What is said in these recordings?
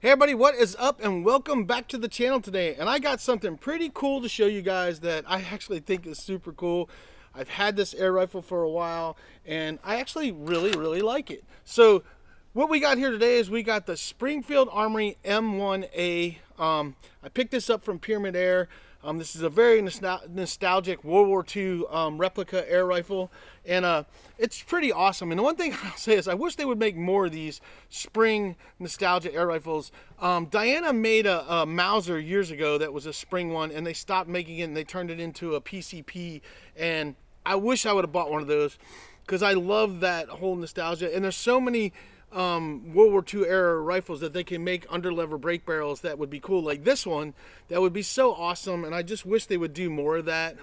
Hey everybody, what is up and welcome back to the channel today. And I got something pretty cool to show you guys that I actually think is super cool. I've had this air rifle for a while and I actually really like it. So what we got here today is we got the Springfield Armory M1A. I picked this up from Pyramid Air. This is a very nostalgic World War II replica air rifle, and it's pretty awesome. And the one thing I'll say is I wish they would make more of these spring nostalgia air rifles. Diana made a Mauser years ago that was a spring one, and they stopped making it and they turned it into a PCP, and I wish I would have bought one of those because I love that whole nostalgia. And there's so many World War II era rifles that they can make underlever break barrels that would be cool, like this one. That would be so awesome, and I just wish they would do more of that,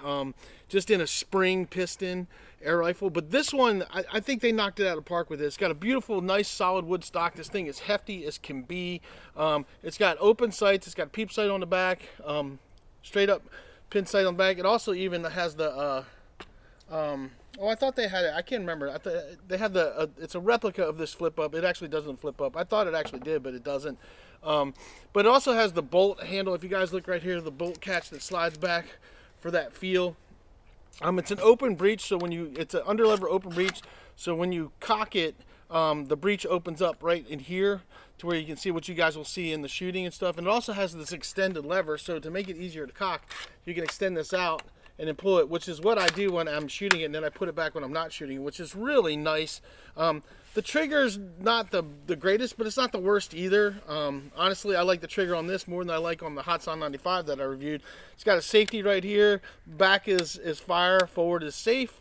just in a spring piston air rifle. But this one, I think they knocked it out of the park with it. It's got a beautiful, nice, solid wood stock. This thing is hefty as can be. It's got open sights. It's got a peep sight on the back, straight up pin sight on the back. It also even has the oh, I thought they had it. I can't remember. I thought they had the. It's a replica of this flip up. It actually doesn't flip up. I thought it actually did, but it doesn't. But it also has the bolt handle. If you guys look right here, the bolt catch that slides back for that feel. It's an open breech, so it's an underlever open breech. So when you cock it, the breech opens up right in here to where you can see what you guys will see in the shooting and stuff. And it also has this extended lever, so to make it easier to cock, you can extend this out and then pull it, which is what I do when I'm shooting it, and then I put it back when I'm not shooting it, which is really nice. The trigger's not the greatest, but it's not the worst either. Honestly, I like the trigger on this more than I like on the Hotson 95 that I reviewed. It's got a safety right here. Back is fire, forward is safe.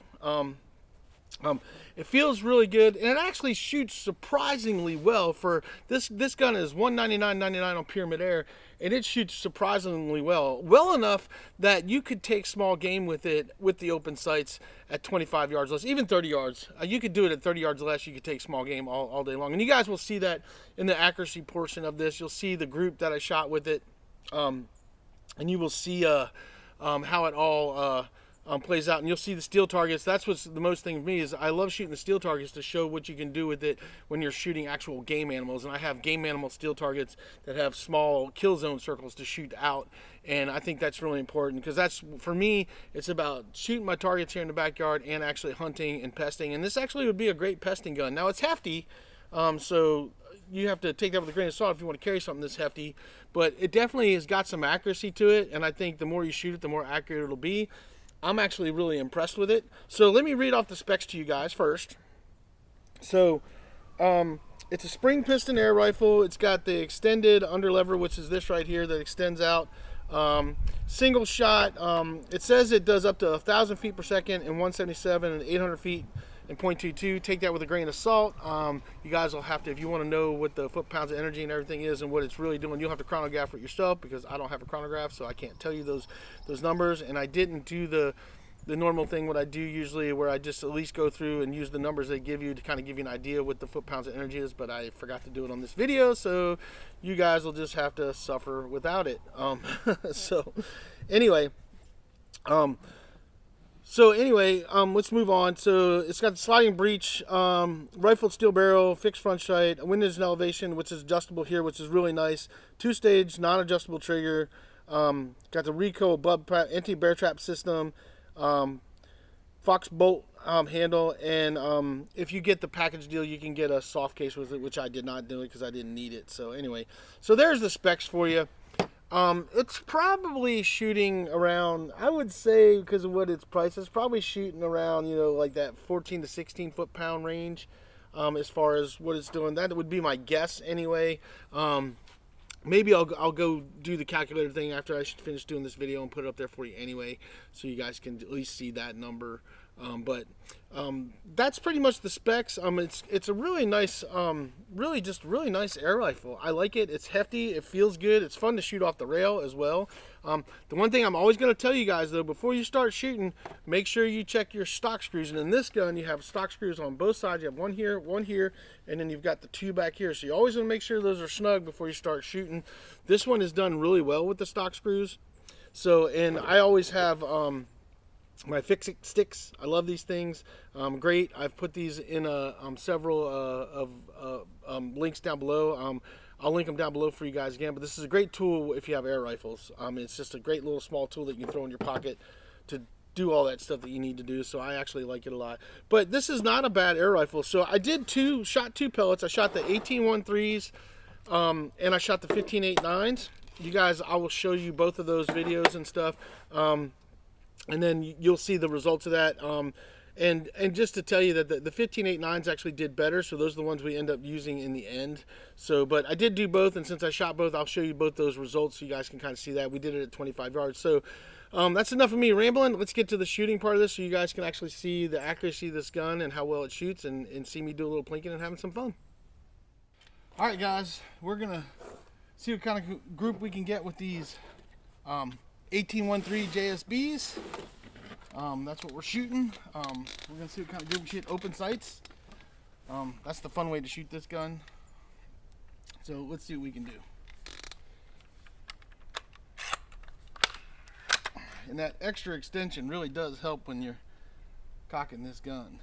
It feels really good, and it actually shoots surprisingly well. For this gun is $199.99 on Pyramid Air, and it shoots surprisingly well enough that you could take small game with it with the open sights at 25 yards less, even 30 yards. You could do it at 30 yards less. You could take small game all day long, and you guys will see that in the accuracy portion of this. You'll see the group that I shot with it, and you will see how it all plays out, and you'll see the steel targets. That's what's the most thing for me, is I love shooting the steel targets to show what you can do with it when you're shooting actual game animals. And I have game animal steel targets that have small kill zone circles to shoot out, and I think that's really important, because that's, for me, it's about shooting my targets here in the backyard and actually hunting and pesting. And this actually would be a great pesting gun. Now, it's hefty, so you have to take that with a grain of salt if you want to carry something this hefty, but it definitely has got some accuracy to it, and I think the more you shoot it, the more accurate it'll be. I'm actually really impressed with it. So let me read off the specs to you guys first. So it's a spring piston air rifle. It's got the extended underlever, which is this right here, that extends out. Single shot. It says it does up to 1,000 feet per second and 177 and 800 feet and .22. Take that with a grain of salt. You guys will have to, if you want to know what the foot-pounds of energy and everything is and what it's really doing, you'll have to chronograph it yourself, because I don't have a chronograph, so I can't tell you those numbers. And I didn't do the normal thing, what I do usually, where I just at least go through and use the numbers they give you to kind of give you an idea what the foot-pounds of energy is, but I forgot to do it on this video, so you guys will just have to suffer without it. So anyway, let's move on. So it's got the sliding breech, rifled steel barrel, fixed front sight, windows and elevation, which is adjustable here, which is really nice. Two-stage, non-adjustable trigger. Got the Rico anti-bear trap system, Fox bolt handle, and if you get the package deal, you can get a soft case with it, which I did not do it because I didn't need it. So anyway, so there's the specs for you. It's probably shooting around, I would say, because of what its price is, probably shooting around, like that 14 to 16 foot-pound range, as far as what it's doing. That would be my guess anyway. Maybe I'll go do the calculator thing after I finish doing this video and put it up there for you anyway, so you guys can at least see that number. But that's pretty much the specs. It's a really nice, really nice air rifle. I like it. It's hefty. It feels good. It's fun to shoot off the rail as well. The one thing I'm always going to tell you guys, though, before you start shooting, make sure you check your stock screws. And in this gun, you have stock screws on both sides. You have one here, and then you've got the two back here. So you always want to make sure those are snug before you start shooting. This one is done really well with the stock screws. So, and I always have my fix-it sticks. I love these things. Great. I've put these in several links down below. I'll link them down below for you guys again. But this is a great tool if you have air rifles. It's just a great little small tool that you can throw in your pocket to do all that stuff that you need to do. So I actually like it a lot. But this is not a bad air rifle. So I did shot two pellets. I shot the 18-1-3s and I shot the 15-8-9s. You guys, I will show you both of those videos and stuff. And then you'll see the results of that. And just to tell you that the 15-8-9s actually did better, so those are the ones we end up using in the end. So, but I did do both, and since I shot both, I'll show you both those results so you guys can kind of see that. We did it at 25 yards. So that's enough of me rambling. Let's get to the shooting part of this so you guys can actually see the accuracy of this gun and how well it shoots, and see me do a little plinking and having some fun. All right, guys, we're going to see what kind of group we can get with these 18-1-3 JSBs. That's what we're shooting. We're going to see what kind of group we shoot. Open sights. That's the fun way to shoot this gun. So let's see what we can do. And that extra extension really does help when you're cocking this gun.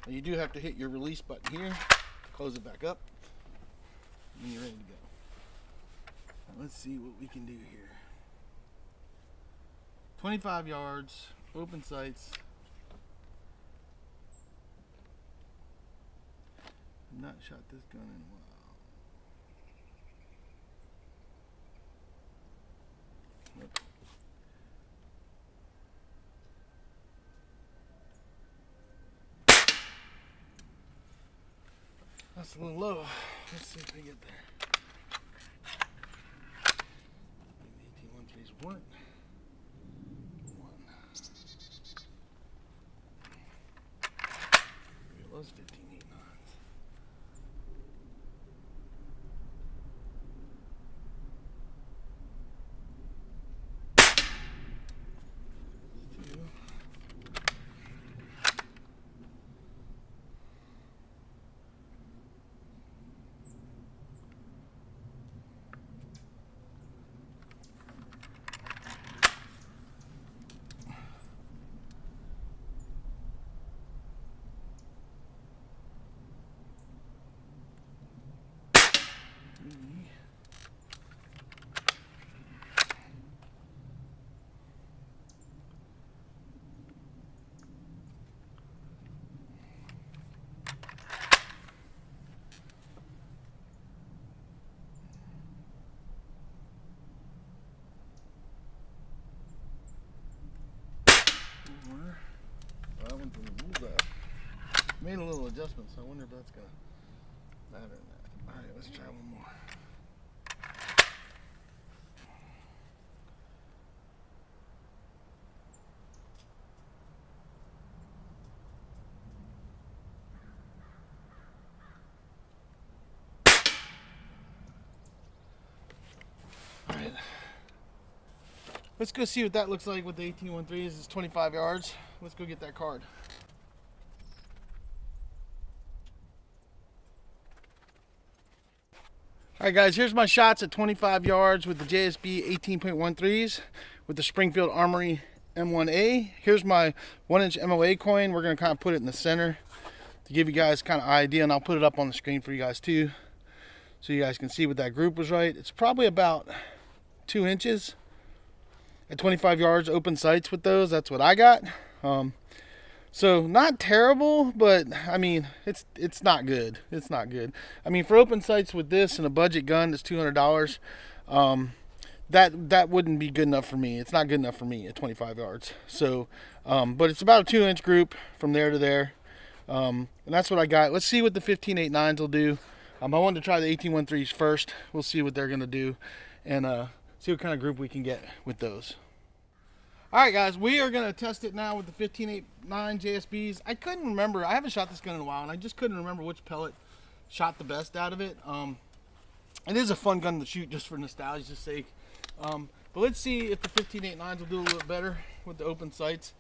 Now you do have to hit your release button here, close it back up, and you're ready to go. Let's see what we can do here. 25 yards, open sights. I've not shot this gun in a while. Nope. That's a little low. Let's see if we get there. 18-1-3's one. It was 15-8-9s. That one from the bullseye. Made a little adjustment, so I wonder if that's gonna matter or not. Alright, let's try one more. Alright. Let's go see what that looks like with the 18-1-3s. It's 25 yards. Let's go get that card. Alright guys, here's my shots at 25 yards with the JSB 18.13s with the Springfield Armory M1A. Here's my 1-inch MOA coin. We're going to kind of put it in the center to give you guys kind of idea, and I'll put it up on the screen for you guys too, so you guys can see what that group was right. It's probably about 2 inches at 25 yards open sights with those. That's what I got. So not terrible, but I mean, it's not good. It's not good. I mean, for open sights with this and a budget gun that's $200, that wouldn't be good enough for me. It's not good enough for me at 25 yards. So, but it's about a 2-inch group from there to there. And that's what I got. Let's see what the 15-8-9s will do. I wanted to try the 18-1-3s first. We'll see what they're gonna do, and see what kind of group we can get with those. All right, guys, we are going to test it now with the 15-8-9 JSBs. I couldn't remember. I haven't shot this gun in a while, and I just couldn't remember which pellet shot the best out of it. It is a fun gun to shoot just for nostalgia's sake. But let's see if the 15-8-9s will do a little bit better with the open sights.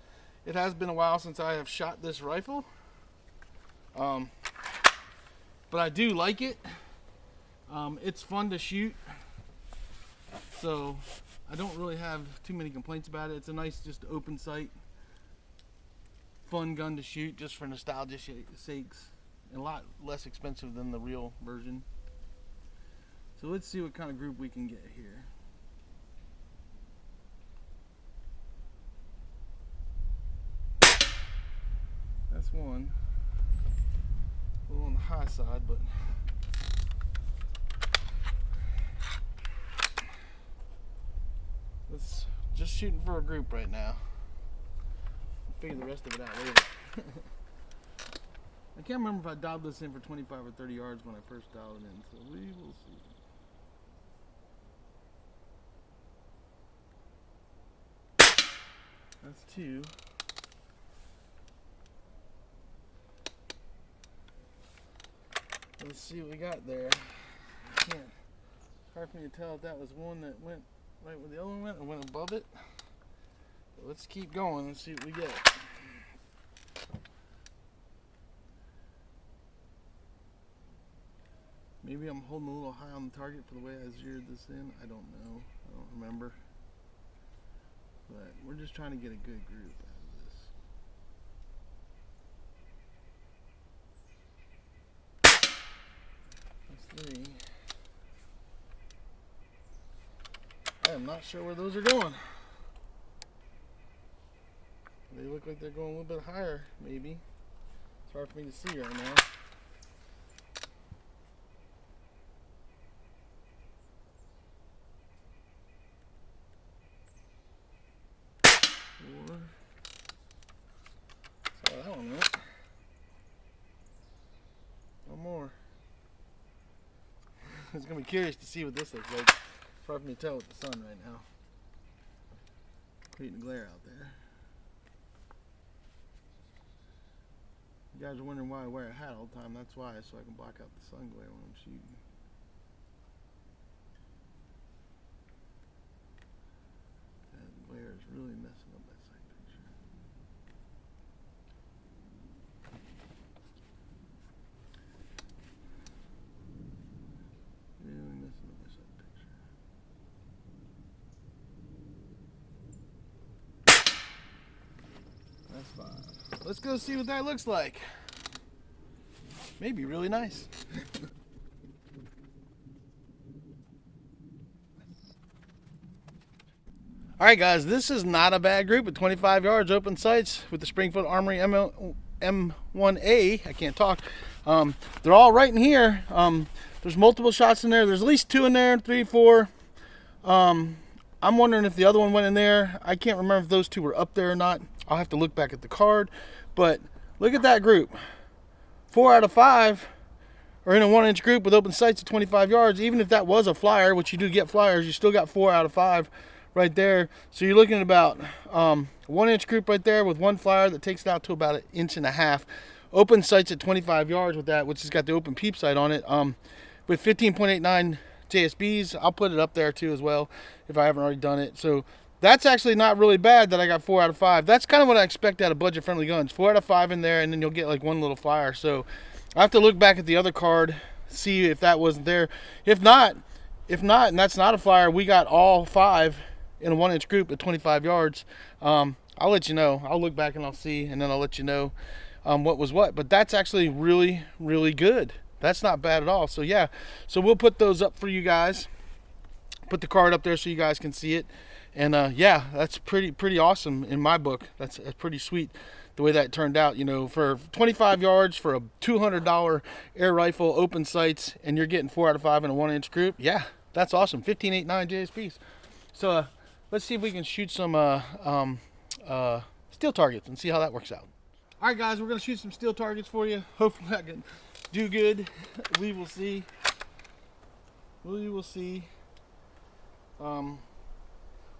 It has been a while since I have shot this rifle. But I do like it. It's fun to shoot. So I don't really have too many complaints about it. It's a nice, just open sight, fun gun to shoot just for nostalgia's sakes. a lot less expensive than the real version. So let's see what kind of group we can get here. That's one. A little on the high side, but let's just shooting for a group right now. I'll figure the rest of it out later. I can't remember if I dialed this in for 25 or 30 yards when I first dialed it in, so we will see. That's two. Let's see what we got there. It's hard for me to tell if that was one that went right where the other one went or went above it. But let's keep going and see what we get. Maybe I'm holding a little high on the target for the way I zeroed this in. I don't know. I don't remember. But we're just trying to get a good group out of this. That's three. I am not sure where those are going. They look like they're going a little bit higher, maybe. It's hard for me to see right now. Four. Saw that one went. One more. I was gonna be curious to see what this looks like. It's hard for me to tell with the sun right now. Creating the glare out there. You guys are wondering why I wear a hat all the time. That's why, so I can block out the sun glare when I'm shooting. That glare is really messing up my sight picture. Really messing up my sight picture. That's fine. Let's go see what that looks like. Maybe really nice. Alright guys, this is not a bad group at 25 yards open sights with the Springfield Armory M1A. I can't talk. They're all right in here. There's multiple shots in there. There's at least two in there, 3, 4. I'm wondering if the other one went in there. I can't remember if those two were up there or not. I'll have to look back at the card. But look at that group. 4 out of 5 are in a 1-inch group with open sights at 25 yards. Even if that was a flyer, which you do get flyers, you still got 4 out of 5 right there. So you're looking at about 1-inch group right there with one flyer that takes it out to about 1.5 inches. Open sights at 25 yards with that, which has got the open peep sight on it. With 15.89 JSBs, I'll put it up there too as well if I haven't already done it. So that's actually not really bad that I got 4 out of 5. That's kind of what I expect out of budget-friendly guns. 4 out of 5 in there, and then you'll get like one little flyer. So I have to look back at the other card, see if that wasn't there. If not, and that's not a flyer, we got all 5 in a 1-inch group at 25 yards. I'll let you know. I'll look back and I'll see, and then I'll let you know what was what. But that's actually really, really good. That's not bad at all. So yeah, so we'll put those up for you guys. Put the card up there so you guys can see it. And yeah, that's pretty awesome in my book. That's pretty sweet the way that turned out. You know, for 25 yards for a $200 air rifle, open sights, and you're getting 4 out of 5 in a 1-inch group. Yeah, that's awesome. 15.89 JSPs. So let's see if we can shoot some steel targets and see how that works out. All right, guys, we're gonna shoot some steel targets for you. Hopefully, I can do good. We will see. We will see.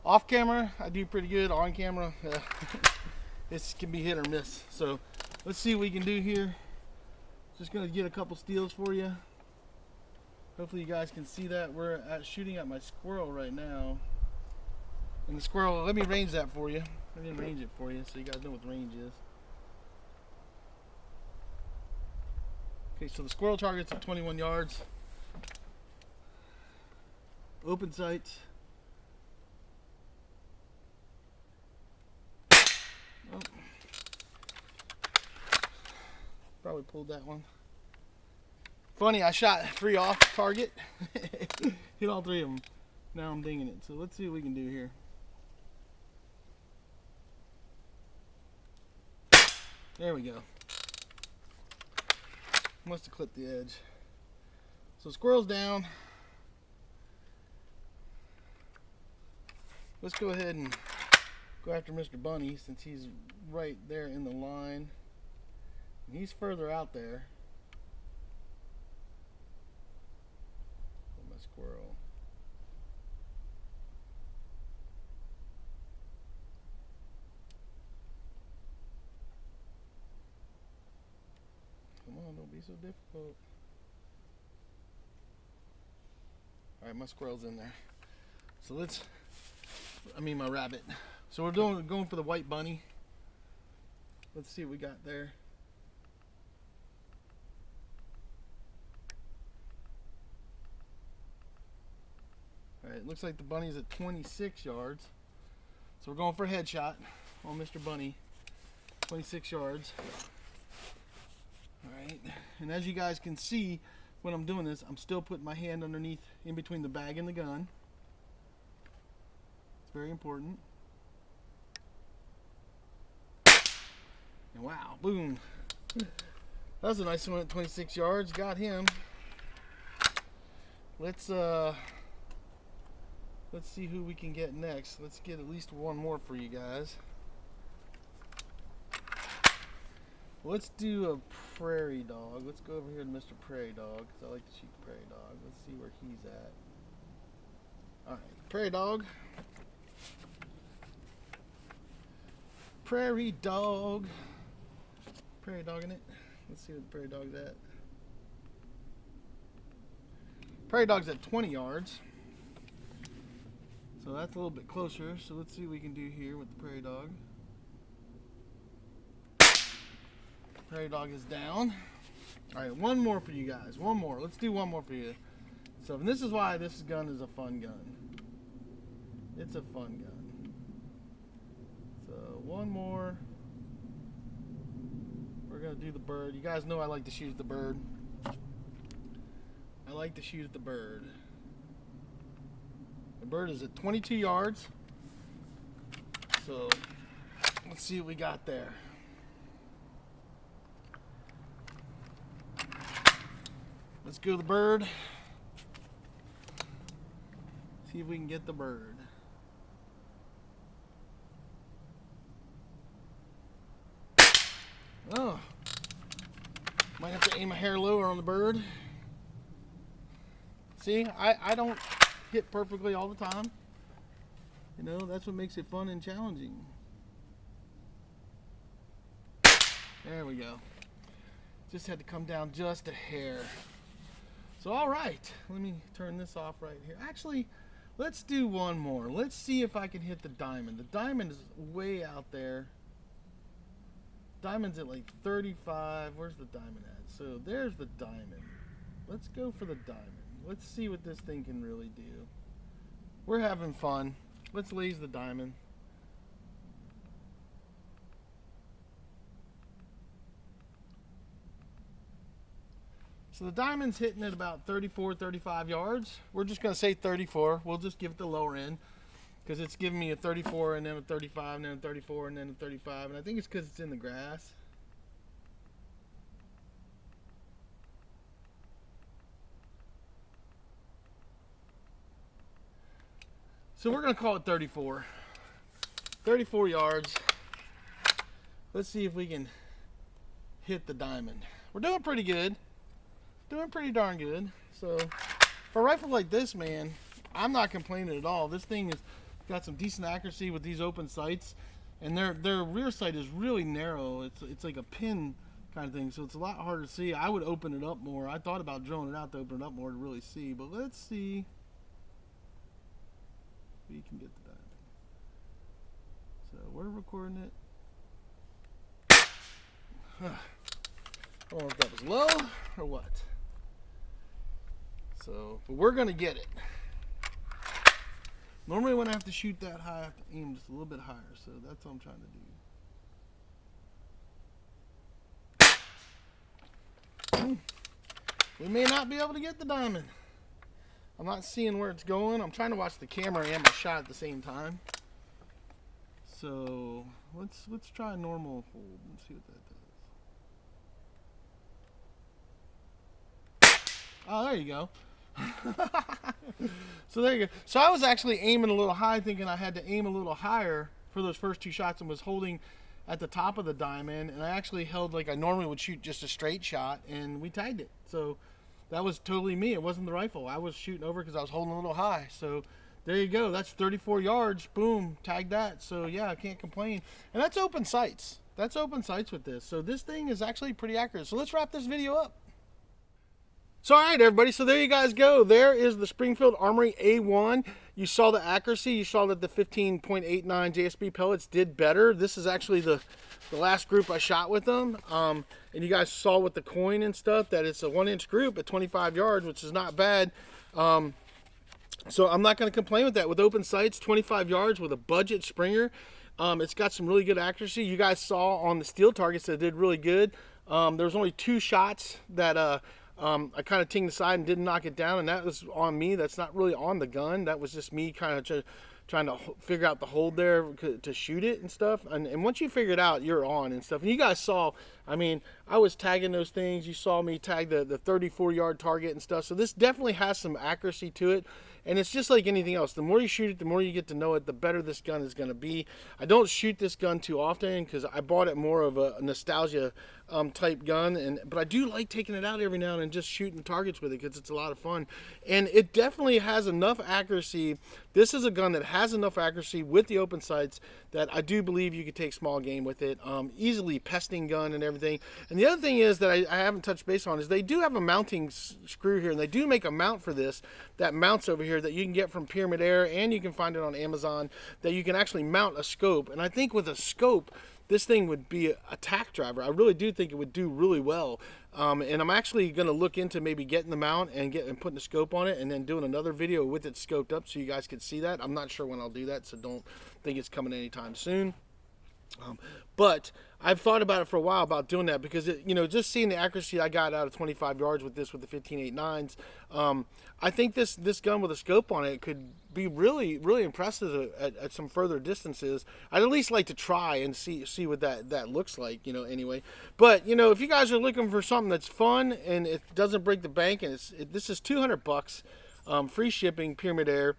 Off camera, I do pretty good. On camera, this can be hit or miss. So let's see what we can do here. Just gonna get a couple steals for you. Hopefully you guys can see that. We're shooting at my squirrel right now. And the squirrel, let me range that for you. Let me range it for you so you guys know what the range is. Okay, so the squirrel target's at 21 yards. Open sights. Oh. Probably pulled that one. Funny, I shot 3 off target. Hit all 3 of them. Now I'm dinging it. So let's see what we can do here. There we go. Must have clipped the edge. So squirrel's down. Let's go ahead and go after Mr. Bunny since he's right there in the line. And he's further out there. My squirrel. Come on, don't be so difficult. Alright, my squirrel's in there. So my rabbit. So we're going for the white bunny. Let's see what we got there. Alright, looks like the bunny's at 26 yards. So we're going for a headshot on Mr. Bunny. 26 yards. Alright, and as you guys can see, when I'm doing this, I'm still putting my hand underneath, in between the bag and the gun. It's very important. And wow, boom. That was a nice one at 26 yards. Got him. Let's see who we can get next. Let's get at least one more for you guys. Let's do a prairie dog. Let's go over here to Mr. Prairie Dog, because I like to shoot the prairie dog. Let's see where he's at. Alright, prairie dog. Prairie dog. Prairie dog in it. Let's see where the prairie dog's at. Prairie dog's at 20 yards. So that's a little bit closer. So let's see what we can do here with the prairie dog. Prairie dog is down. Alright, one more for you guys. One more. Let's do one more for you. So, and this is why this gun is a fun gun. It's a fun gun. So, one more. We're going to do the bird. You guys know I like to shoot at the bird. I like to shoot at the bird. The bird is at 22 yards. So, let's see what we got there. Let's go to the bird. See if we can get the bird. Oh. Might have to aim a hair lower on the bird. See, I don't hit perfectly all the time. You know, that's what makes it fun and challenging. There we go. Just had to come down just a hair. So, all right, let me turn this off right here. Actually, let's do one more. Let's see if I can hit the diamond. The diamond is way out there. Diamond's at like 35. Where's the diamond at? So there's the diamond. Let's go for the diamond. Let's see what this thing can really do. We're having fun. Let's laze the diamond. So the diamond's hitting at about 34, 35 yards. We're just going to say 34. We'll just give it the lower end because it's giving me a 34 and then a 35 and then a 34 and then a 35. And I think it's because it's in the grass. So we're going to call it 34. 34 yards. Let's see if we can hit the diamond. We're doing pretty good. Doing pretty darn good. So for a rifle like this, man, I'm not complaining at all. This thing has got some decent accuracy with these open sights, and their rear sight is really narrow. It's like a pin kind of thing, so it's a lot harder to see. I would open it up more. I thought about drilling it out to open it up more to really see, but let's see if we can get the diamond. So we're recording it. I don't know if that was low or what. So, but we're going to get it. Normally when I have to shoot that high, I have to aim just a little bit higher. So that's what I'm trying to do. we may not be able to get the diamond. I'm not seeing where it's going. I'm trying to watch the camera and my shot at the same time. So let's try a normal hold and see what that does. Oh, there you go. So there you go. So I was actually aiming a little high, thinking I had to aim a little higher for those first two shots, and was holding at the top of the diamond, and I actually held like I normally would shoot, just a straight shot, and we tagged it. So that was totally me. It wasn't the rifle. I was shooting over because I was holding a little high. So there you go. That's 34 yards. Boom. Tagged that. So yeah, I can't complain. And that's open sights. That's open sights with this. So this thing is actually pretty accurate. So let's wrap this video up. So all right, everybody, so there you guys go. There is the Springfield Armory A1. You saw the accuracy. You saw that the 15.89 JSB pellets did better. This is actually the last group I shot with them. And you guys saw with the coin and stuff that it's a 1-inch group at 25 yards, which is not bad. So I'm not going to complain with that. With open sights, 25 yards with a budget Springer. It's got some really good accuracy. You guys saw on the steel targets that did really good. There was only 2 shots that I kind of tinged aside and didn't knock it down, and that was on me. That's not really on the gun. That was just me kind of trying to figure out the hold there to shoot it and stuff. And once you figure it out, you're on and stuff. And you guys saw, I mean, I was tagging those things. You saw me tag the 34-yard target and stuff. So this definitely has some accuracy to it. And it's just like anything else. The more you shoot it, the more you get to know it, the better this gun is going to be. I don't shoot this gun too often because I bought it more of a nostalgia type gun, but I do like taking it out every now and then, just shooting targets with it because it's a lot of fun. And it definitely has enough accuracy. This is a gun that has enough accuracy with the open sights that I do believe you could take small game with it. Easily pesting gun and everything. And the other thing is that I haven't touched base on is they do have a mounting screw here, and they do make a mount for this that mounts over here that you can get from Pyramid Air, and you can find it on Amazon, that you can actually mount a scope. And I think with a scope, this thing would be a tack driver. I really do think it would do really well. And I'm actually going to look into maybe getting the mount and putting a scope on it, and then doing another video with it scoped up so you guys can see that. I'm not sure when I'll do that, so don't think it's coming anytime soon. But I've thought about it for a while about doing that because just seeing the accuracy I got out of 25 yards with this, with the 15.89s, I think this gun with a scope on it could be really, really impressive at some further distances. I'd at least like to try and see what that looks like, anyway. But if you guys are looking for something that's fun and it doesn't break the bank, and this is $200, free shipping, Pyramid Air.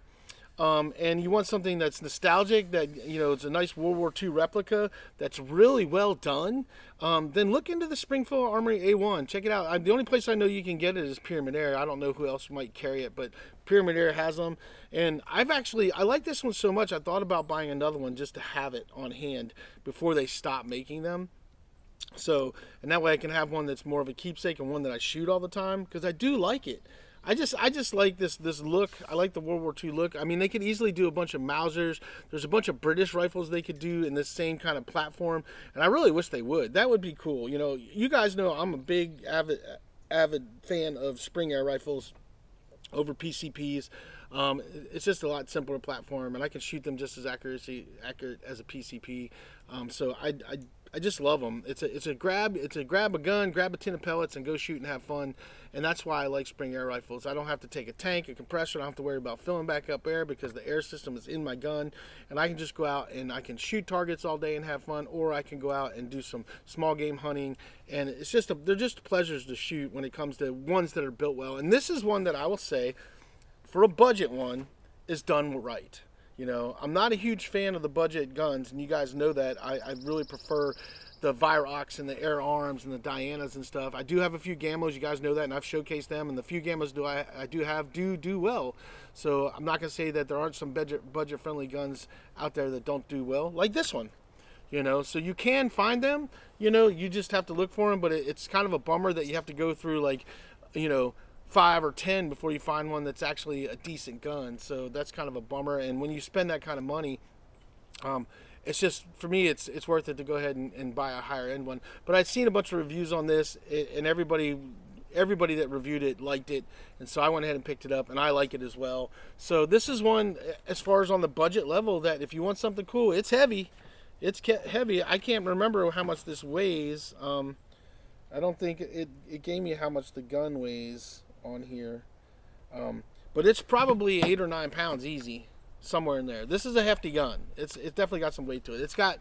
And you want something that's nostalgic, that it's a nice World War II replica that's really well done, then look into the Springfield Armory A1. Check it out. The only place I know you can get it is Pyramid Air. I don't know who else might carry it, but Pyramid Air has them. And I like this one so much, I thought about buying another one just to have it on hand before they stop making them. So, and that way I can have one that's more of a keepsake and one that I shoot all the time, because I do like it. I just like this look. I like the World War II look. I mean, they could easily do a bunch of Mausers. There's a bunch of British rifles they could do in this same kind of platform, and I really wish they would. That would be cool. You guys know I'm a big avid fan of spring air rifles over PCPs. It's just a lot simpler platform, and I can shoot them just as accurate as a PCP. So I just love them. It's a grab a gun, grab a tin of pellets, and go shoot and have fun. And that's why I like spring air rifles. I don't have to take a tank, a compressor. I don't have to worry about filling back up air because the air system is in my gun, and I can just go out and I can shoot targets all day and have fun, or I can go out and do some small game hunting. And they're just pleasures to shoot when it comes to ones that are built well. And this is one that I will say, for a budget one, is done right. I'm not a huge fan of the budget guns, and you guys know that. I really prefer the Virox and the Air Arms and the Dianas and stuff. I do have a few Gamos, you guys know that, and I've showcased them, and the few Gamos I do have do well. So I'm not going to say that there aren't some budget-friendly guns out there that don't do well, like this one. So you can find them, you just have to look for them, but it's kind of a bummer that you have to go through 5 or 10 before you find one that's actually a decent gun. So that's kind of a bummer. And when you spend that kind of money, it's just, for me, it's worth it to go ahead and buy a higher end one. But I'd seen a bunch of reviews on this, and everybody that reviewed it liked it, and so I went ahead and picked it up, and I like it as well. So this is one, as far as on the budget level, that if you want something cool, it's heavy. It's heavy. I can't remember how much this weighs. I don't think it gave me how much the gun weighs on here. But it's probably 8 or 9 pounds easy, somewhere in there. This is a hefty gun. It's definitely got some weight to it. It's got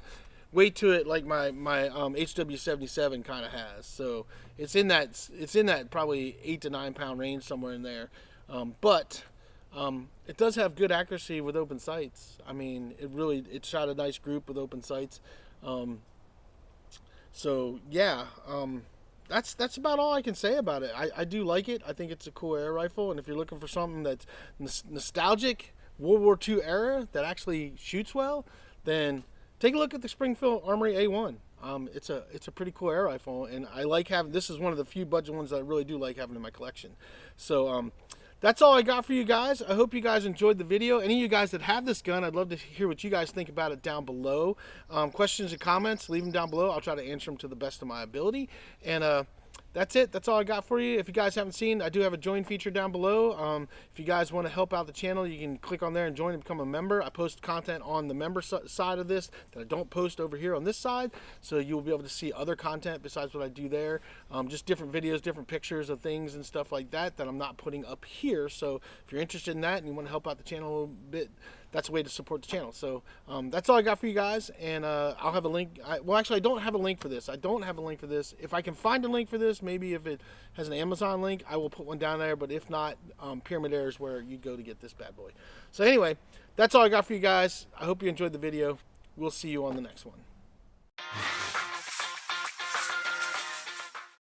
weight to it like my HW77 kind of has. So it's in that probably 8 to 9 pound range, somewhere in there. But it does have good accuracy with open sights. I mean, it shot a nice group with open sights. So yeah, that's about all I can say about it. I do like it. I think it's a cool air rifle, and if you're looking for something that's nostalgic, World War II era, that actually shoots well, then take a look at the Springfield Armory A1. It's a pretty cool air rifle, and I like having. This is one of the few budget ones that I really do like having in my collection. So that's all I got for you guys. I hope you guys enjoyed the video. Any of you guys that have this gun, I'd love to hear what you guys think about it down below. Questions and comments, leave them down below. I'll try to answer them to the best of my ability. And that's it. That's all I got for you. If you guys haven't seen, I do have a join feature down below. If you guys want to help out the channel, you can click on there and join and become a member. I post content on the member side of this that I don't post over here on this side, so you'll be able to see other content besides what I do there. Just different videos, different pictures of things and stuff like that I'm not putting up here. So if you're interested in that and you want to help out the channel a little bit, that's a way to support the channel. So that's all I got for you guys, and I'll have a link. Well, actually, I don't have a link for this. I don't have a link for this. If I can find a link for this, maybe if it has an Amazon link, I will put one down there. But if not, Pyramid Air is where you go to get this bad boy. So anyway, that's all I got for you guys. I hope you enjoyed the video. We'll see you on the next one.